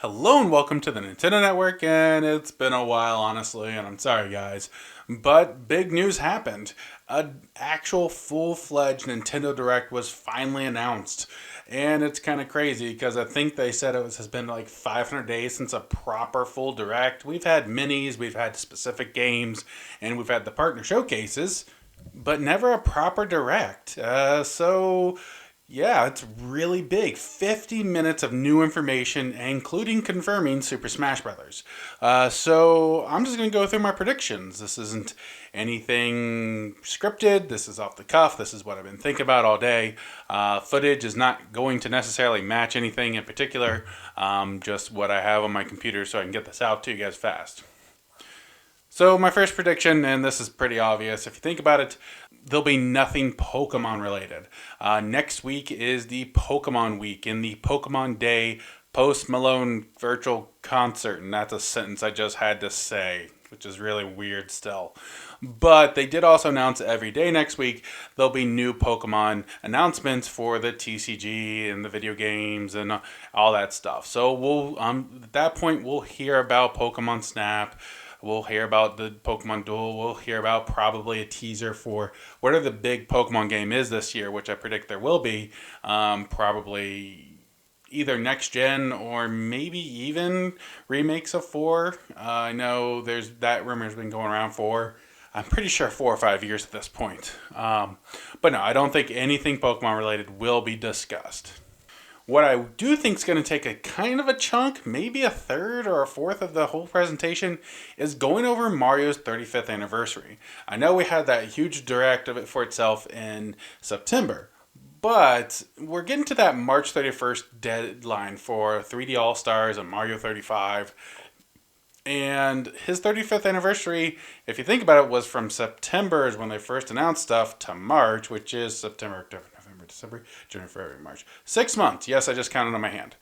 Hello and welcome to the Nintendo Network, and it's been a while, honestly, and I'm sorry, guys. But big news happened. An actual full-fledged Nintendo Direct was finally announced. And it's kind of crazy because I think they said has been like 500 days since a proper full Direct. We've had minis, we've had specific games, and we've had the partner showcases, but never a proper Direct. Yeah, it's really big. 50 minutes of new information, including confirming Super Smash Brothers. So I'm just going to go through my predictions. This isn't anything scripted. This is off the cuff. This is what I've been thinking about all day. Footage is not going to necessarily match anything in particular, just what I have on my computer so I can get this out to you guys fast. So my first prediction, and this is pretty obvious if you think about it, there'll be nothing Pokemon related. Next week is the Pokemon week in the Pokemon Day Post Malone virtual concert, and that's a sentence I just had to say, which is really weird still. But they did also announce every day next week there'll be new Pokemon announcements for the TCG and the video games and all that stuff. So we'll at that point we'll hear about Pokemon Snap. We'll hear about the Pokemon Duel. We'll hear about probably a teaser for whatever the big Pokemon game is this year, which I predict there will be. Probably either next gen or maybe even remakes of 4. I know there's that rumor's been going around for, I'm pretty sure 4 or 5 years at this point. But no, I don't think anything Pokemon related will be discussed. What I do think is going to take a kind of a chunk, maybe a third or a fourth of the whole presentation, is going over Mario's 35th anniversary. I know we had that huge direct of it for itself in September, but we're getting to that March 31st deadline for 3D All Stars and Mario 35. And his 35th anniversary, if you think about it, was from September is when they first announced stuff to March, which is September, October, November, December, January, February, March. 6 months. Yes, I just counted on my hand.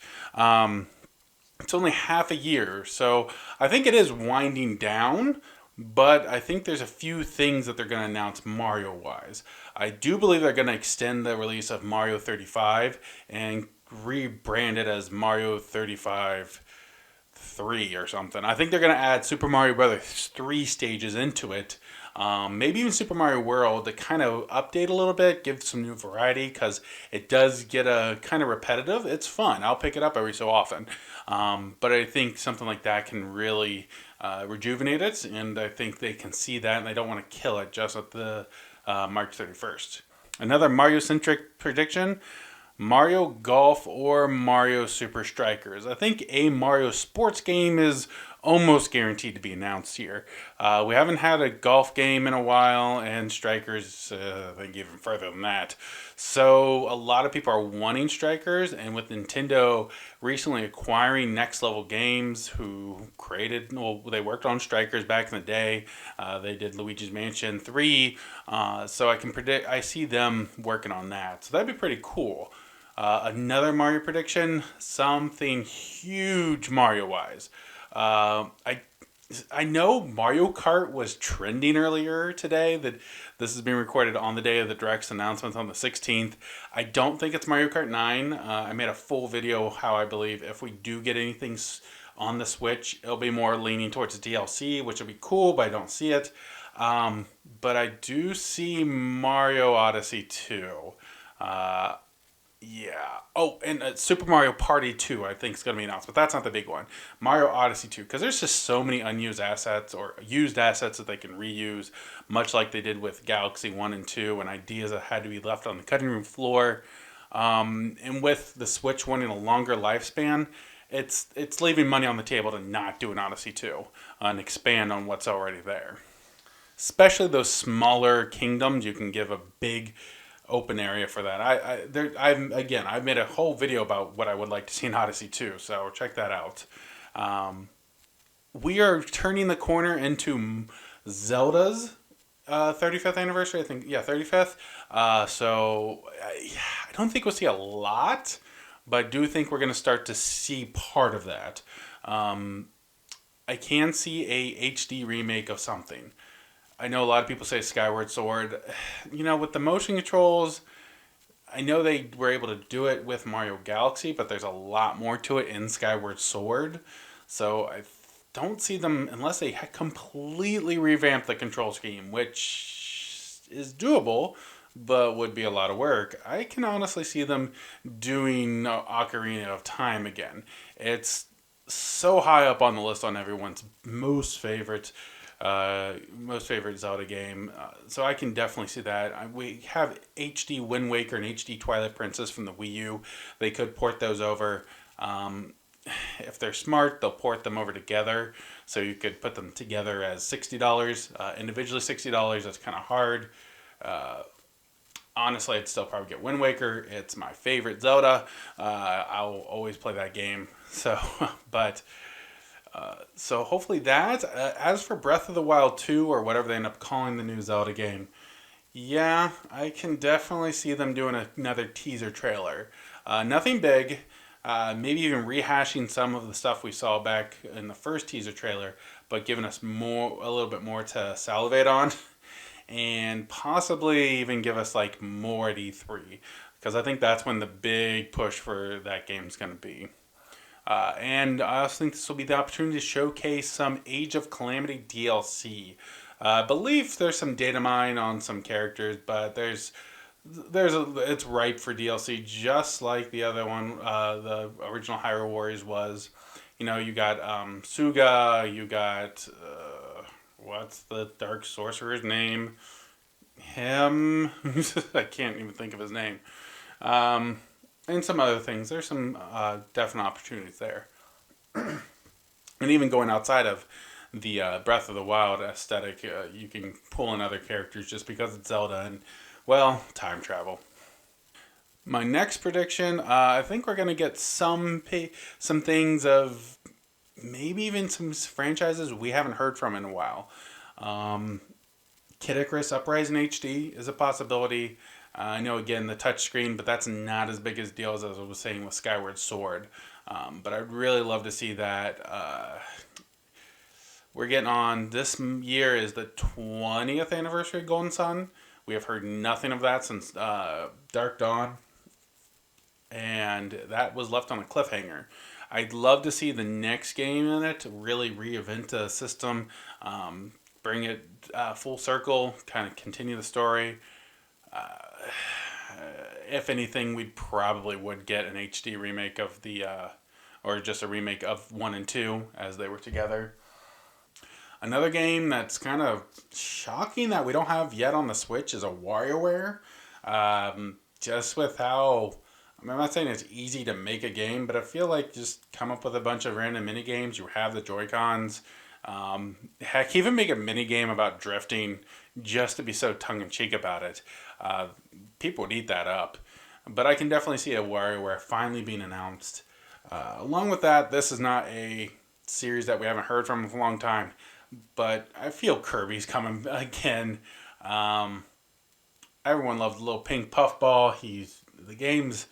It's only half a year, so I think it is winding down. But I think there's a few things that they're going to announce Mario wise. I do believe they're going to extend the release of Mario 35 and rebrand it as Mario 35 3 or something. I think they're going to add Super Mario Brothers 3 stages into it. Maybe even Super Mario World to kind of update a little bit, give some new variety because it does get a kind of repetitive. It's fun. I'll pick it up every so often. But I think something like that can really rejuvenate it, and I think they can see that and they don't want to kill it just at the March 31st. Another Mario centric prediction: Mario Golf or Mario Super Strikers. I think a Mario sports game is almost guaranteed to be announced here. We haven't had a golf game in a while, and Strikers, I think even further than that. So a lot of people are wanting Strikers, and with Nintendo recently acquiring Next Level Games, who they worked on Strikers back in the day. They did Luigi's Mansion 3, so I see them working on that. So that'd be pretty cool. Another Mario prediction, something huge Mario wise. I know Mario Kart was trending earlier today. That this is being recorded on the day of the Direct's announcement on the 16th. I don't think it's Mario Kart 9. I made a full video how I believe if we do get anything on the Switch, it'll be more leaning towards the DLC, which will be cool, but I don't see it. But I do see Mario Odyssey 2. Yeah. Oh, and Super Mario Party 2, I think, is going to be announced, but that's not the big one. Mario Odyssey 2, because there's just so many unused assets or used assets that they can reuse, much like they did with Galaxy 1 and 2, and ideas that had to be left on the cutting room floor. And with the Switch wanting a longer lifespan, it's leaving money on the table to not do an Odyssey 2 and expand on what's already there. Especially those smaller kingdoms, you can give a big open area for that. I've made a whole video about what I would like to see in Odyssey 2, so check that out. We are turning the corner into Zelda's 35th anniversary. I think, yeah, 35th. I don't think we'll see a lot, but I do think we're going to start to see part of that. I can see a HD remake of something. I know a lot of people say Skyward Sword. With the motion controls, I know they were able to do it with Mario Galaxy, but there's a lot more to it in Skyward Sword. So I don't see them unless they completely revamp the control scheme, which is doable, but would be a lot of work. I can honestly see them doing Ocarina of Time again. It's so high up on the list on everyone's most favorite Zelda game. So I can definitely see that. We have HD Wind Waker and HD Twilight Princess from the Wii U. They could port those over. If they're smart, they'll port them over together. So you could put them together as $60. Individually $60, that's kind of hard. Honestly, I'd still probably get Wind Waker. It's my favorite Zelda. I'll always play that game. So, but so hopefully that. As for Breath of the Wild 2 or whatever they end up calling the new Zelda game, yeah, I can definitely see them doing another teaser trailer. Nothing big. Maybe even rehashing some of the stuff we saw back in the first teaser trailer, but giving us a little bit more to salivate on, and possibly even give us like more at E3, because I think that's when the big push for that game is going to be. And I also think this will be the opportunity to showcase some Age of Calamity DLC. I believe there's some data mine on some characters, but it's ripe for DLC, just like the other one, the original Hyrule Warriors was. You know, you got Suga, you got what's the Dark Sorcerer's name? Him, I can't even think of his name. And some other things. There's some definite opportunities there, and even going outside of the Breath of the Wild aesthetic, you can pull in other characters just because it's Zelda and, well, time travel. My next prediction, I think we're gonna get some things of maybe even some franchises we haven't heard from in a while. Um, Kid Icarus Uprising HD is a possibility. I know again the touchscreen, but that's not as big a deal as I was saying with Skyward Sword. But I'd really love to see that. We're getting on. This year is the 20th anniversary of Golden Sun. We have heard nothing of that since Dark Dawn, and that was left on a cliffhanger. I'd love to see the next game in it really reinvent the system, bring it full circle, kind of continue the story. If anything, we probably would get an HD remake of or just a remake of 1 and 2 as they were together. Another game that's kind of shocking that we don't have yet on the Switch is a WarioWare. Just with how, I mean, I'm not saying it's easy to make a game, but I feel like just come up with a bunch of random mini games. You have the Joy-Cons. Heck, even make a mini game about drifting just to be so tongue in cheek about it. People would eat that up. But I can definitely see a WarioWare finally being announced. Along with that, this is not a series that we haven't heard from in a long time, but I feel Kirby's coming again. Everyone loves the little pink puffball. The games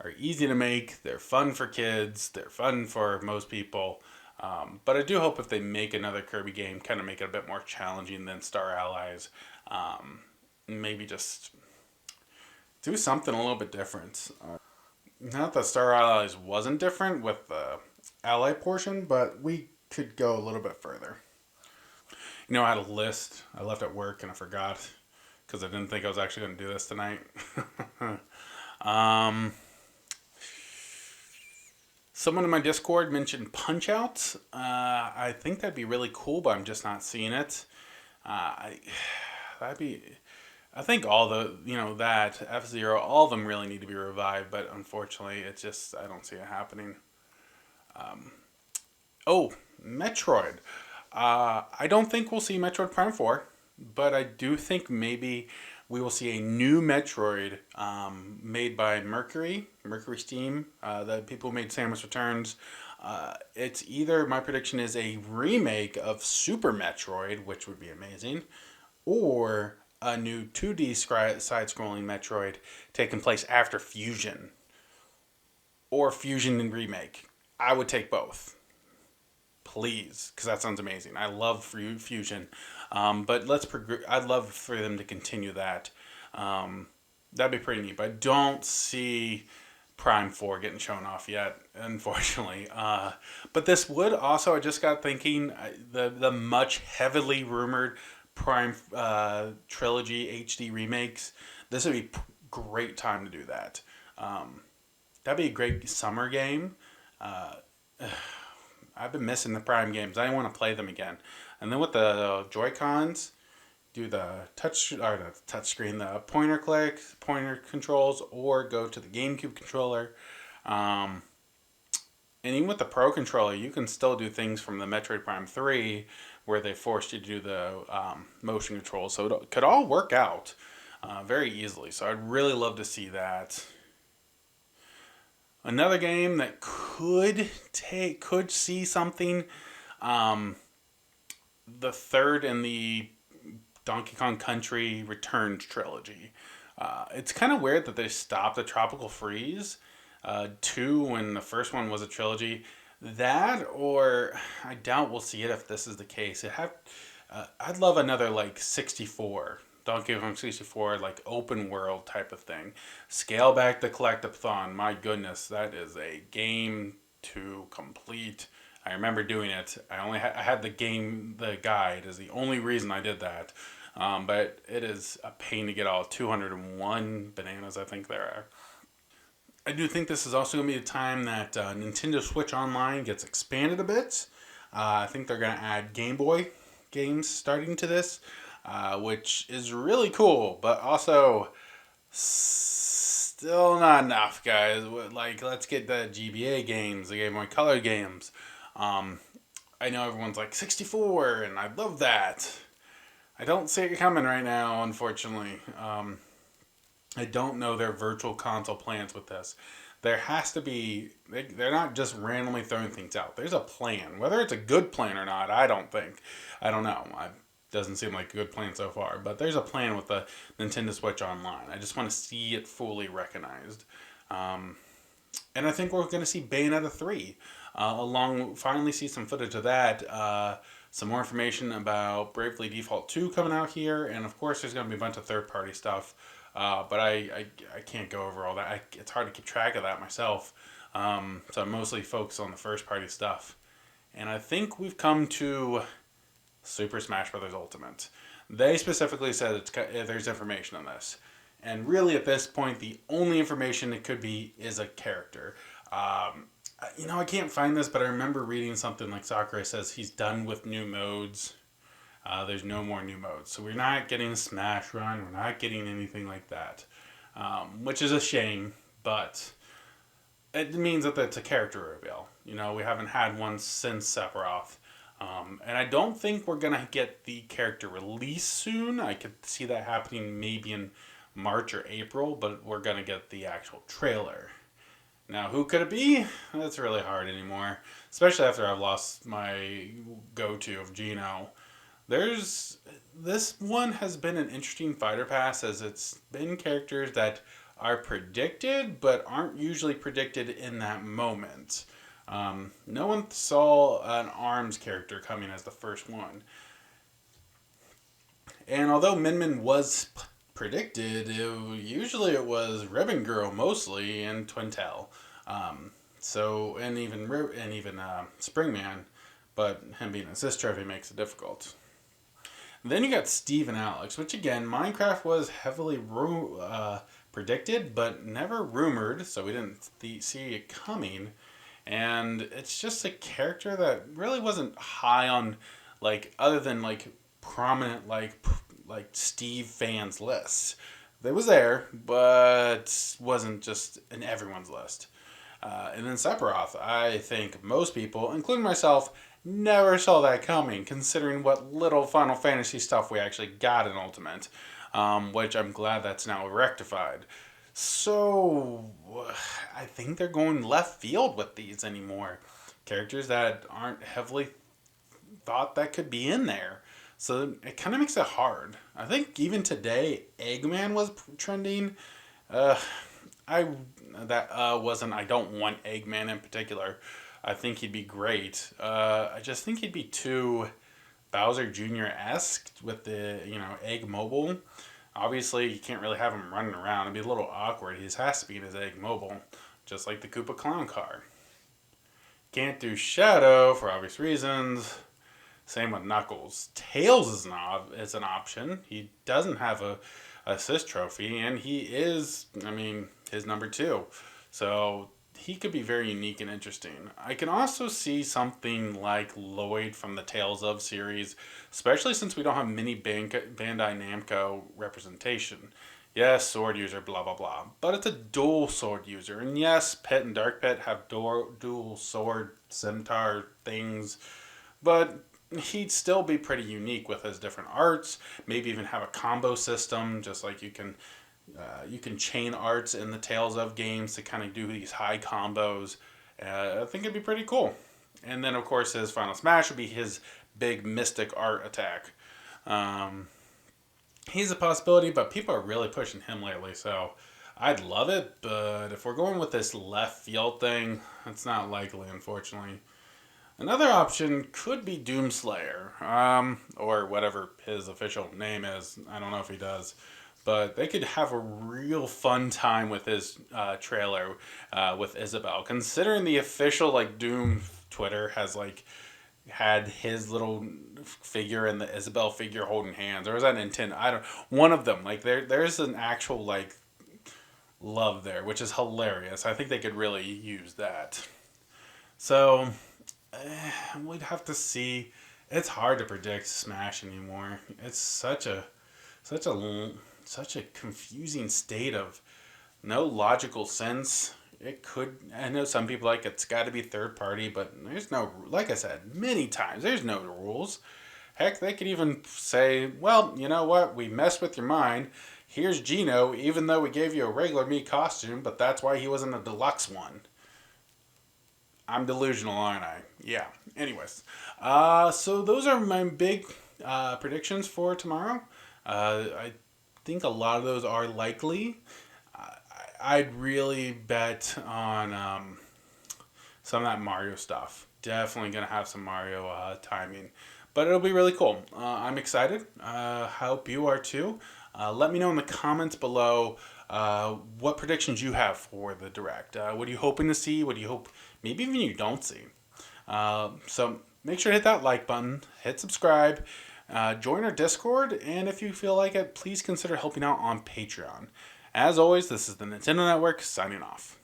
are easy to make. They're fun for kids. They're fun for most people. But I do hope if they make another Kirby game, kind of make it a bit more challenging than Star Allies. Maybe just do something a little bit different. Not that Star Allies wasn't different with the ally portion, but we could go a little bit further. You know, I had a list I left at work and I forgot because I didn't think I was actually going to do this tonight. Someone in my Discord mentioned Punch Out. I think that'd be really cool, but I'm just not seeing it. That'd be. I think all that F-Zero, all of them really need to be revived, but unfortunately, I don't see it happening. Oh, Metroid. I don't think we'll see Metroid Prime 4, but I do think maybe we will see a new Metroid made by Mercury Steam, the people who made Samus Returns. It's either, my prediction is a remake of Super Metroid, which would be amazing, or a new 2D side-scrolling Metroid taking place after Fusion. Or Fusion and Remake. I would take both. Please, because that sounds amazing. I love Fusion. But I'd love for them to continue that. That'd be pretty neat. But I don't see Prime 4 getting shown off yet, unfortunately. But this would also, I just got thinking, the much heavily rumored Prime Trilogy HD remakes, this would be great time to do that. Um, that'd be a great summer game. Uh, I've been missing the Prime games. I want to play them again. And then with the Joy Cons, do the touch screen, the pointer click, pointer controls, or go to the GameCube controller. Um, and even with the Pro controller, you can still do things from the Metroid Prime 3 where they forced you to do the motion controls. So it could all work out very easily. So I'd really love to see that. Another game that could see something, um, the third in the Donkey Kong Country Returns trilogy. It's kind of weird that they stopped the Tropical Freeze 2 when the first one was a trilogy. That, or I doubt we'll see it if this is the case. I'd love another like 64. Donkey Kong 64, like open world type of thing. Scale back the collectathon. My goodness, that is a game to complete. I remember doing it. I had the guide is the only reason I did that. But it is a pain to get all 201 bananas, I think there are. I do think this is also going to be a time that Nintendo Switch Online gets expanded a bit. I think they're going to add Game Boy games starting to this, which is really cool, but also still not enough, guys. Like, let's get the GBA games, the Game Boy Color games. Um, I know everyone's like 64, and I love that. I don't see it coming right now, unfortunately. I don't know their virtual console plans with this. There has to be, they're not just randomly throwing things out. There's a plan. Whether it's a good plan or not, I don't think. I don't know. It doesn't seem like a good plan so far. But there's a plan with the Nintendo Switch Online. I just want to see it fully recognized. Um, and I think we're going to see Bayonetta 3. Finally see some footage of that. Some more information about Bravely Default 2 coming out here. And of course, there's going to be a bunch of third party stuff. But I can't go over all that. It's hard to keep track of that myself. So I'm mostly focused on the first party stuff. And I think we've come to Super Smash Bros. Ultimate. They specifically said there's information on this. And really, at this point, the only information it could be is a character. I can't find this, but I remember reading something like Sakurai says he's done with new modes. There's no more new modes. So we're not getting Smash Run. We're not getting anything like that. Which is a shame, but it means that it's a character reveal. We haven't had one since Sephiroth. And I don't think we're going to get the character release soon. I could see that happening maybe in March or April, but we're going to get the actual trailer. Now, who could it be? That's really hard anymore, especially after I've lost my go-to of Geno. This one has been an interesting fighter pass as it's been characters that are predicted but aren't usually predicted in that moment. No one saw an ARMS character coming as the first one. And although Min Min was predicted, usually it was Ribbon Girl mostly and Twintel. And even Springman, but him being a Sis trophy makes it difficult. Then you got Steve and Alex, which again, Minecraft was heavily predicted, but never rumored, so we didn't see it coming. And it's just a character that really wasn't high on, like, other than like prominent like Steve fans lists. It was there, but wasn't just in everyone's list. And then Sephiroth, I think most people, including myself, never saw that coming, considering what little Final Fantasy stuff we actually got in Ultimate, which I'm glad that's now rectified. So, I think they're going left field with these anymore. Characters that aren't heavily thought that could be in there. So it kind of makes it hard. I think even today, Eggman was trending. Uh, I wasn't. I don't want Eggman in particular. I think he'd be great. I just think he'd be too Bowser Jr. esque with the Egg Mobile. Obviously, you can't really have him running around. It'd be a little awkward. He has to be in his egg mobile, just like the Koopa Clown car. Can't do Shadow for obvious reasons. Same with Knuckles. Tails is an option. He doesn't have a assist trophy, and he is, I mean, his number two. So he could be very unique and interesting. I can also see something like Lloyd from the Tales of series, especially since we don't have many Bandai Namco representation. Yes, sword user, blah blah blah, but it's a dual sword user, and yes, Pit and Dark Pit have dual sword scimitar things, but he'd still be pretty unique with his different arts. Maybe even have a combo system, just like you can chain arts in the Tales of games to kind of do these high combos. I think it'd be pretty cool. And then of course his final smash would be his big mystic art attack. Um, he's a possibility, but people are really pushing him lately, so I'd love it. But if we're going with this left field thing, it's not likely, unfortunately. Another option could be Doomslayer, or whatever his official name is. I don't know if he does, but they could have a real fun time with his trailer with Isabelle. Considering the official like Doom Twitter has like had his little figure and the Isabelle figure holding hands, or was that Nintendo? I don't. One of them, like there's an actual like love there, which is hilarious. I think they could really use that. So we'd have to see. It's hard to predict Smash anymore. It's such a such a confusing state of no logical sense. It could. I know some people like it's got to be third party, but there's no. Like I said many times, there's no rules. Heck, they could even say, well, you know what? We messed with your mind. Here's Gino, even though we gave you a regular me costume, but that's why he wasn't a deluxe one. I'm delusional, aren't I? Yeah. Anyways, so those are my big predictions for tomorrow. I think a lot of those are likely. I'd really bet on some of that Mario stuff. Definitely gonna have some Mario timing, but it'll be really cool. I'm excited. Hope you are too. Let me know in the comments below what predictions you have for the direct. What are you hoping to see? What do you hope? Maybe even you don't see. So make sure to hit that like button, hit subscribe, join our Discord, and if you feel like it, please consider helping out on Patreon. As always, this is the Nintendo Network signing off.